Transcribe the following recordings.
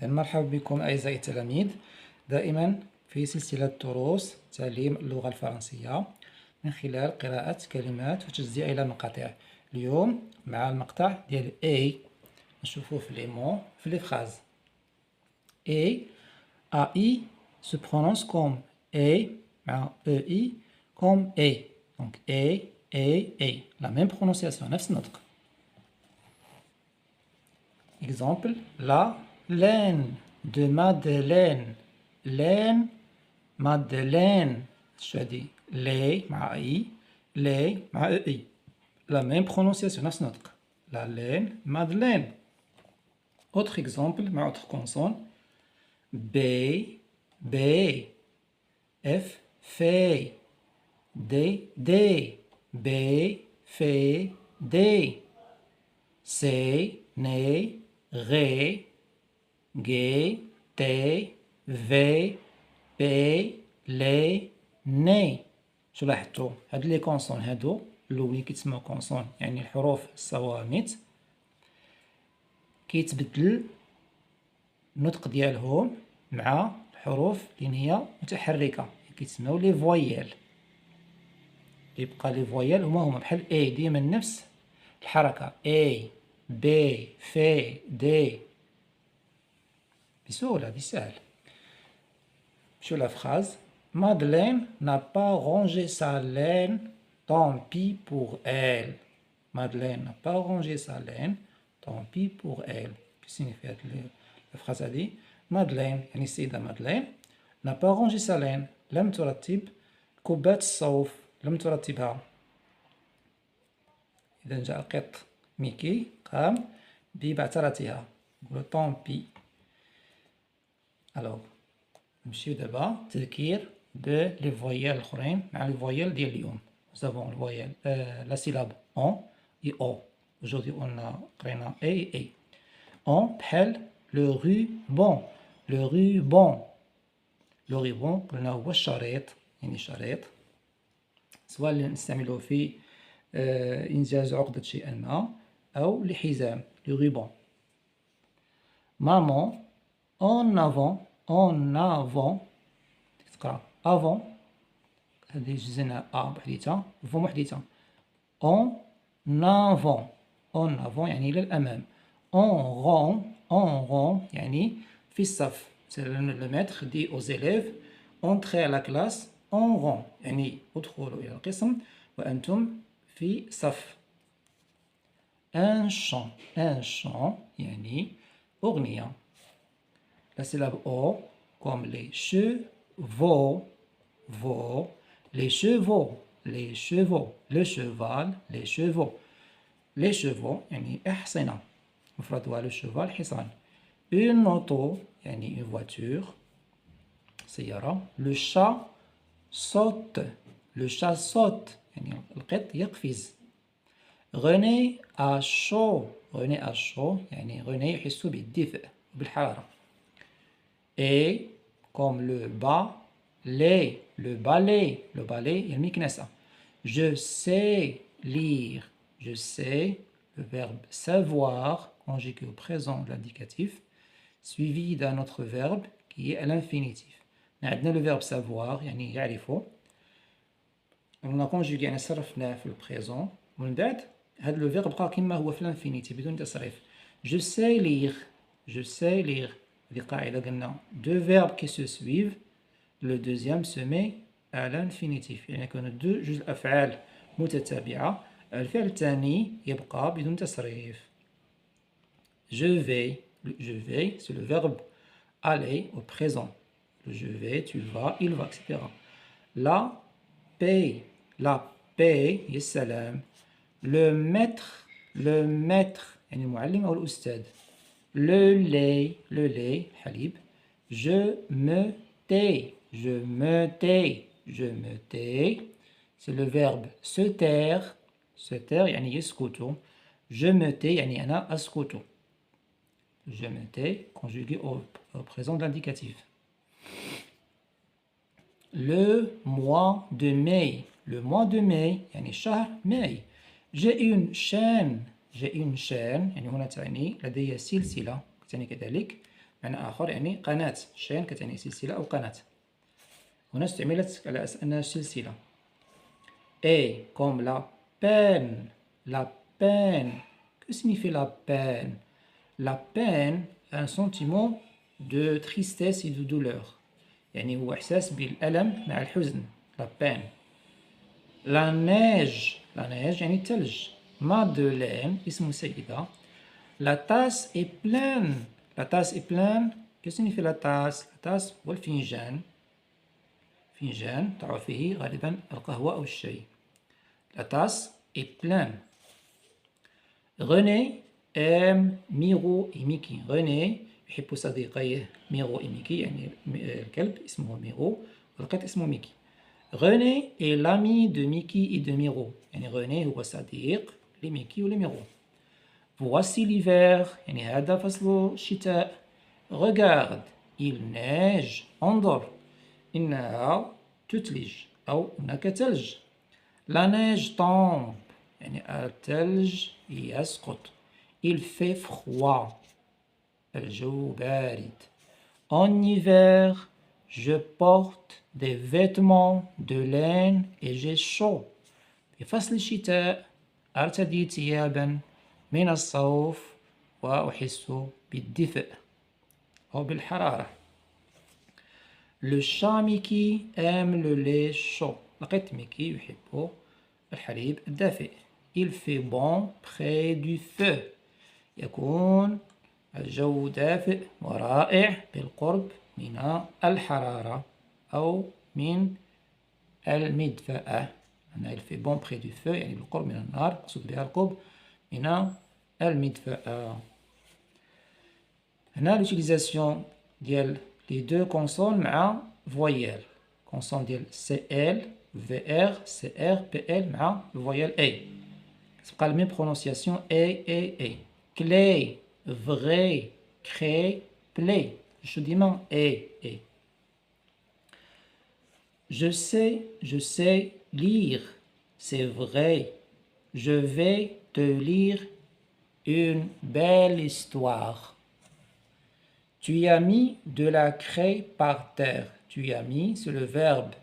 مرحبا بكم أعزائي التلاميذ. دائما في سلسلة دروس تعليم اللغة الفرنسية من خلال قراءة كلمات وتجزئة إلى مقاطع. اليوم مع المقطع ديال A نشوفوه في لي مو في لي فراز. AI se prononce comme A مع EI comme A. Donc A. La même prononciation, نفس النطق. Exemple, la laine de Madeleine. Laine, Madeleine. Je dis les, مع I, les, مع EI. La même prononciation, نفس النطق. La laine, Madeleine. Autre exemple, مع autre consonne. B, F, fait. D, B, fait, D. C, né, ré, gay, تي، في، بي، لي، ني. شو لاحظتوا؟ هاد لي كونسون هادو الأولين كيتسموا كونسون يعني الحروف الصوامت كيتبدل النطق ديالهم مع الحروف اللي هي متحركة كيتسموا لي فويال. يبقى لي فويال هما بحال اي ديما نفس الحركة اي بي في دي بسهولة بسهل. Sur la phrase, Madeleine n'a pas rangé sa laine, tant pis pour elle. Madeleine n'a pas rangé sa laine, tant pis pour elle. Que signifie la phrase هذه؟ Madeleine يعني السيدة مادلين n'a pas rangé sa laine. لم ترتب كوبات الصوف، لم ترتبها. إذا جاء قط ميكي قام ببعثرتها. نقولو tant pis. Alors نمشيو دابا تذكير لي فويال الاخرين مع لي فويال ديال اليوم. Nous avons le voyelle la syllabe on et o. Aujourd'hui on a قرينا a et e. On بحال le ruban. Le ruban. Le ruban قلنا هو الشريط يعني شريط سواء نستعملوه في إنجاز عقدة شيء ما أو لحزام. Le ruban. Maman en avant تقرا avant هذه جزنا بحديتها فم وحديتها. en avant يعني إلى الأمام. en rang يعني في الصف. le maître dit aux élèves entrez à la classe en rang يعني ادخلوا إلى القسم وأنتم في صف. un chant يعني أغنية. La syllabe O comme les chevaux, les chevaux, le cheval, les chevaux. Les chevaux يعني أحصنة مفردها le cheval حصان. Une auto يعني une voiture سيارة. Le chat saute يعني القط يقفز. René a chaud يعني René يحس بالدفء وبالحرارة. Et comme le balai المكنسة. Je sais lire. Je sais, le verbe savoir conjugué au présent de l'indicatif suivi d'un autre verbe qui est à l'infinitif. عندنا le verbe savoir يعني يعرفه. on a conjugué يعني صرفناه في البريزون ومن بعد هذا لو فيرب بقى كما هو في الانفينيتيف بدون تصريف. Je sais lire هذه قاعدة قلنا deux verbes qui se suivent le deuxième se met à l'infinitif يعني يكونوا دو جوج أفعال متتابعة الفعل الثاني يبقى بدون تصريف. je vais c'est le verbe aller au présent. Je vais, tu vas, il va, etc. La paix هي السلام. le maître يعني المعلم أو الأستاذ. le lait حليب. je me tais c'est le verbe se taire يعني يسكت. je me tais يعني أنا أسكت. je me tais conjugué au présent de l'indicatif. le mois de mai يعني شهر ماي. j'ai une chaîne يعني هنا تعني لدي سلسلة تعني كذلك معنى آخر يعني قناة. chaîne كتعني سلسلة أو قناة. هنا استعملت على أساس أنها سلسلة. Et comme la peine. La peine. Que signifie la peine? La peine est un sentiment de tristesse et de douleur. يعني هو إحساس بالألم مع الحزن. La peine. La neige. La neige يعني الثلج. Madeleine اسم سيدة. La tasse est pleine. La tasse est pleine. Que signifie la tasse? La tasse هو الفنجان. فنجان تعرف فيه غالبا القهوة أو الشاي. La tasse est pleine. René aime Miro et Mickey. René يحب صديقيه ميرو et Mickey يعني الكلب اسمه ميرو والقط اسمه ميكي. René est l'ami de Mickey et de Miro. يعني René هو صديق لميكي ولميرو. Voici l'hiver. يعني هذا فصل الشتاء. Regarde, il neige. انظر إنها تثلج أو هناك ثلج. La neige tombe. يعني الثلج يسقط. Il fait froid. الجو بارد. En hiver, je porte des vêtements de laine et j'ai chaud. في فصل الشتاء أرتدي ثيابا من الصوف وأحس بالدفء أو بالحرارة. Le chat Mickey aime le lait chaud. القط ميكي يحب الحليب الدافئ. Il fait bon près du feu. يكون الجو دافئ ورائع بالقرب من الحرارة أو من المدفأة. Il fait bon près du feu يعني بالقرب من النار مقصود بها القرب من المدفأة. هنا l'utilisation ديال les deux consonnes مع voyelle. consonne ديال CL VR CR PL مع voyelle A. تبقى la même prononciation A. Clé, vrai, crée, plaît. Je dis non A. Je sais lire. C'est vrai. Je vais te lire une belle histoire. Tu as mis de la craie par terre. Tu as mis, c'est le verbe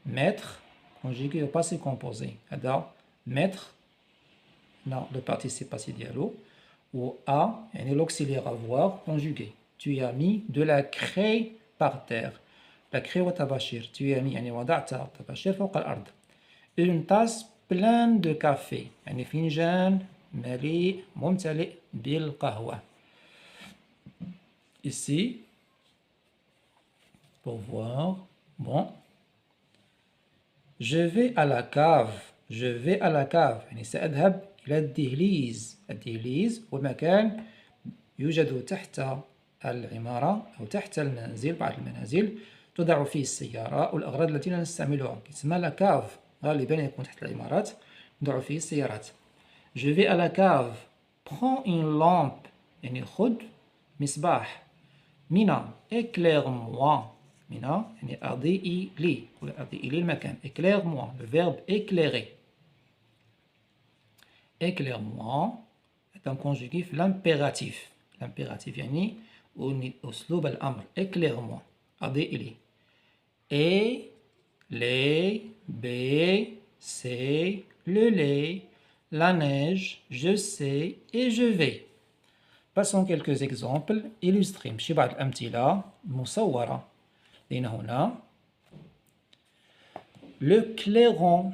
mettre, conjugué au passé composé. Alors, mettre, non, le participe passé dialogue, ou a, يعني l'auxiliaire avoir, conjugué. Tu as mis de la craie par terre. La craie والطباشير. Tu as mis يعني وضعت الطباشير فوق الأرض. Une tasse pleine de café. يعني فنجان مليء ممتلئ بالقهوة. Ici, pour voir, bon. Je vais à la cave. Je vais à la cave. يعني سأذهب إلى الدهليز. الدهليز هو مكان يوجد تحت العمارة أو تحت المنزل. بعض المنازل تضع فيه السيارة والأغراض التي لا نستعملها. يسمى لا كاف. غالبا يكون تحت العمارات نضع فيه السيارات. Je vais à la cave. Prends une lampe. يعني خذ مصباح. Mina, éclaire-moi. Mina, يعني أضيئي لي ولا أضيئي لي المكان. Éclaire-moi, le verbe éclairer. Éclaire-moi est un conjugué في l'impératif. L'impératif يعني أسلوب الأمر. Éclaire-moi, أضيئي لي. Et, les, B, c'est, le lait, la neige, je sais et je vais. Passons quelques exemples illustrés. نمشي بعض الأمثلة مصورة. لأن هنا le clairon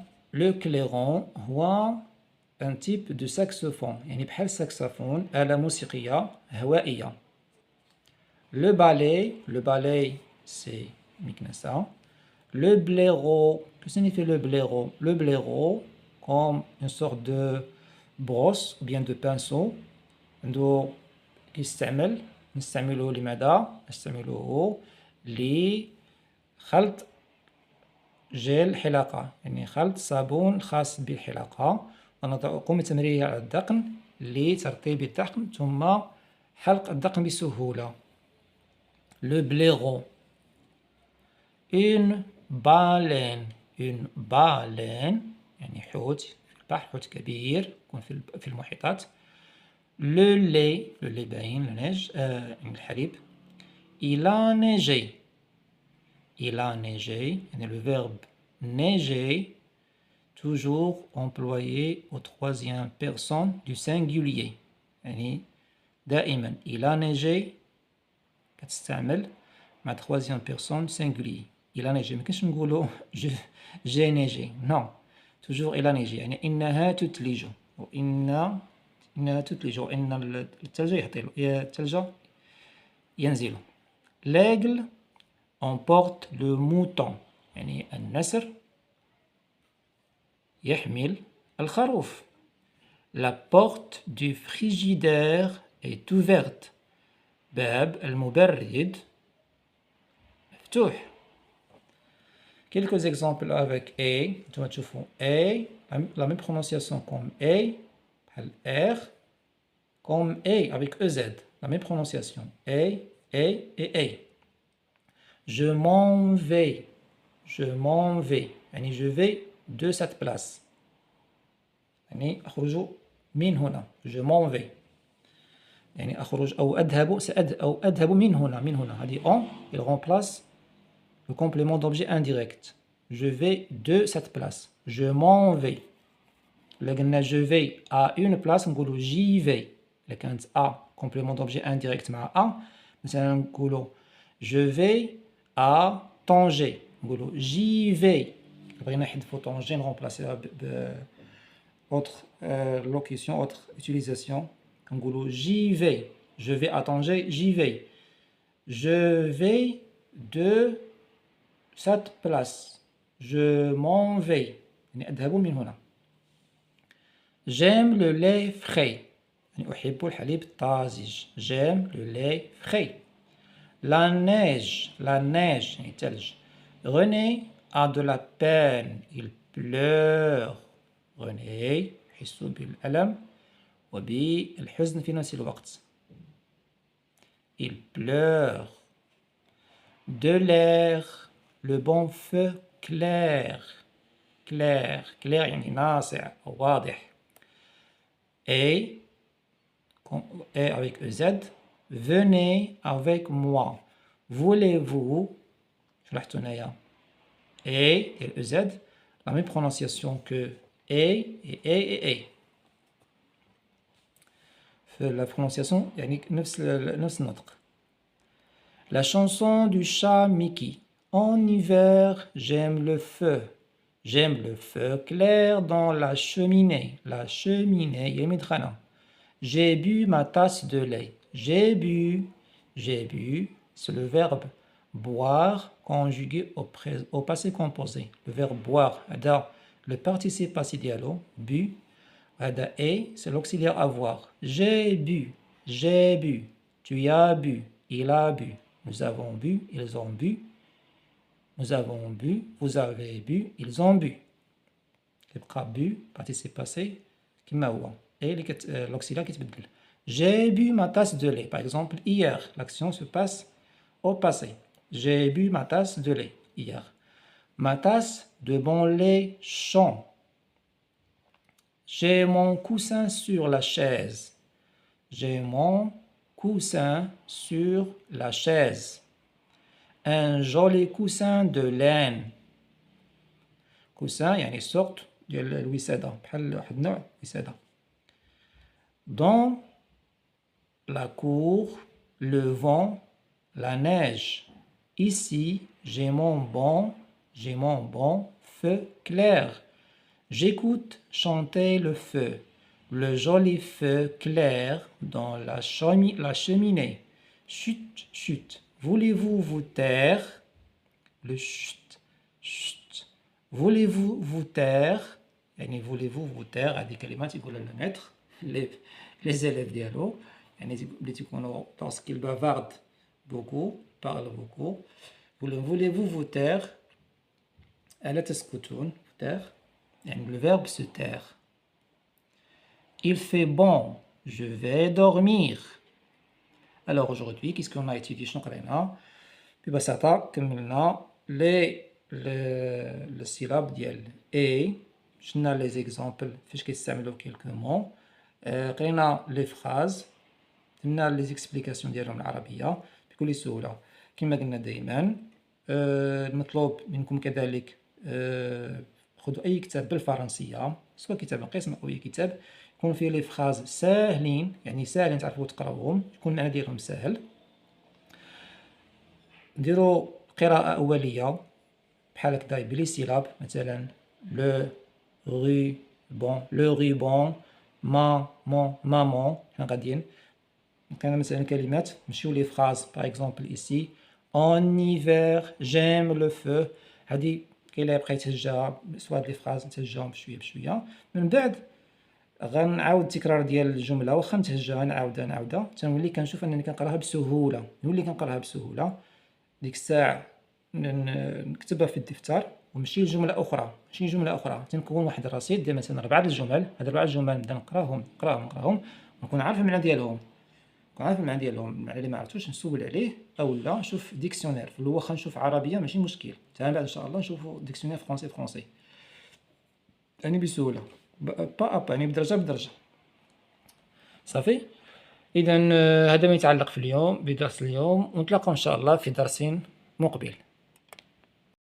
هو un type de saxophone. يعني بحال saxophone آلة موسيقية هوائية. Le balai c'est مكنسة. Le blaireau, que signifie le blaireau? Le blaireau comme une sorte de brosse ou bien de pinceau. عنده نستعمله لماذا؟ نستعمله لخلط جيل حلاقة. يعني خلط صابون خاص بالحلاقة. ونقوم بتمريره على الذقن لترطيب الذقن ثم حلق الذقن بسهولة. Le blaireau. Une baleine يعني حوت في البحر. حوت كبير يكون في المحيطات. Le lait باين النج الحليب. il a neigé. Il a neigé, et le verbe neiger, toujours employé au troisième personne du singulier. يعني دائما il a neigé كتستعمل مع troisième personne singulier. Il a neigé. ما كنش نقولوا j'ai neigé. Non. toujours il a neigé. يعني إنها تثلج. إنها تثلج. وإن الثلج يهطل. الثلج ينزل. L'aigle emporte le mouton. يعني النسر يحمل الخروف. La porte du frigidaire est ouverte. باب المبرد مفتوح. Quelques exemples avec A. نتوما تشوفوا A, la même prononciation comme A, بحال R, comme A avec EZ, la même prononciation. A et A. Je m'en vais. Je m'en vais. يعني je vais de cette place. يعني أخرج من هنا. Je m'en vais. يعني أخرج أو أذهب أو أذهب من هنا. من هنا. هذه on, il remplace le complément d'objet indirect. Je vais de cette place. Je m'en vais. لقلنا je vais à une place نقولوا j'y vais. إلا كانت à complément d'objet indirect مع à مثلا نقولوا je vais à Tanger. نقولوا j'y vais. بغينا نحذفوا Tanger نرمبلاسيها ب autre locution, autre utilisation. نقولوا j'y vais. Je vais à Tanger, j'y vais. Je vais de cette place. Je m'en vais. يعني أذهب من هنا. J'aime le lait frais. يعني أحب الحليب الطازج. J'aime le lait frais. La neige يعني الثلج. René a de la peine. Il pleure. René يحس بالألم وبالحزن في نفس الوقت. Il pleure. De l'air, le bon feu clair. clair يعني ناصع أو واضح. Et avec EZ, venez avec moi. Voulez-vous, شرحت هنايا et EZ, la même prononciation que et. La prononciation يعني نفس النطق. La chanson du chat Mickey. En hiver, j'aime le feu. J'aime le feu clair dans la cheminée. La cheminée يمدخنة. J'ai bu ma tasse de lait. J'ai bu, c'est le verbe boire conjugué au passé composé. Le verbe boire, le participe passé dialogue, bu. Et c'est l'auxiliaire avoir. J'ai bu, tu as bu, il a bu, nous avons bu, ils ont bu, nous avons bu, vous avez bu, ils ont bu. كيبقى bu, participe passé, كما هو. Et l'auxiliaire كيتبدل. J'ai bu ma tasse de lait. Par exemple, hier, l'action se passe au passé. J'ai bu ma tasse de lait hier. Ma tasse de bon lait chaud. J'ai mon coussin sur la chaise. J'ai mon coussin sur la chaise. Un joli coussin de laine. coussin يعني sorte ديال الوسادة بحال واحد النوع وسادة. Dans la cour, le vent, la neige. Ici, j'ai mon bon feu clair. J'écoute chanter le feu, le joli feu clair dans la cheminée. Chut, chut. Voulez-vous vous taire? Le chut, chut. Voulez-vous vous taire? يعني voulez-vous vous taire هذه كلمات يقولها الماître les élèves ديالو يعني اللي تيكونوا lorsqu'ils bavardent beaucoup parlent beaucoup. Voulez-vous vous taire? ألا تسكتون taire يعني le verbe se taire. Il fait bon, je vais dormir. Alors aujourd'hui, qu'est-ce qu'on a étudié شنو قرينا؟ ببساطة كملنا le syllabe ديال A. شفنا les exemples فاش كيستعملوا quelques mots. قرينا les phrases. درنا les explications ديالهم العربية بكل سهولة. كما قلنا دائما. المطلوب منكم كذلك خذوا أي كتاب بالفرنسية، سواء كتاب قسم أو أي كتاب يكون فيه لي فراز ساهلين، يعني ساهلين تعرفوا تقراوهم، يكون المعنى ديالهم ساهل. نديرو قراءة أولية بحال هكذا بلي سيلاب، مثلا لو ريبون ما مون مامون. حنا غاديين كاين مثلا كلمات نمشيو لي فراز باغ اكزومبل ايسي en hiver j'aime le feu. هادي كاين اللي بقى يتهجاها سوا لي فراز نتهجاهم بشويه بشويه، من بعد غنعاود التكرار ديال الجمله واخا نتهجاها نعاودها تنولي كنشوف انني كنقراها بسهوله، ديك الساعه نكتبها في الدفتر ونمشي لجمله اخرى، تنكون واحد الرصيد ديال مثلا 4 الجمل. هاد 4 الجمل نبدا نقراهم ونكون عارف المعنى ديالهم، المعنى اللي ما عرفتوش نسول عليه او لا نشوف ديكسيونير. في الاول واخا نشوف عربيه ماشي مشكل، حتى بعد ان شاء الله نشوفوا ديكسيونير فرونسي يعني بسهوله با يعني بدرجه صافي. اذا هذا ما يتعلق في اليوم بدرس اليوم، ونتلاقاو ان شاء الله في درس مقبل.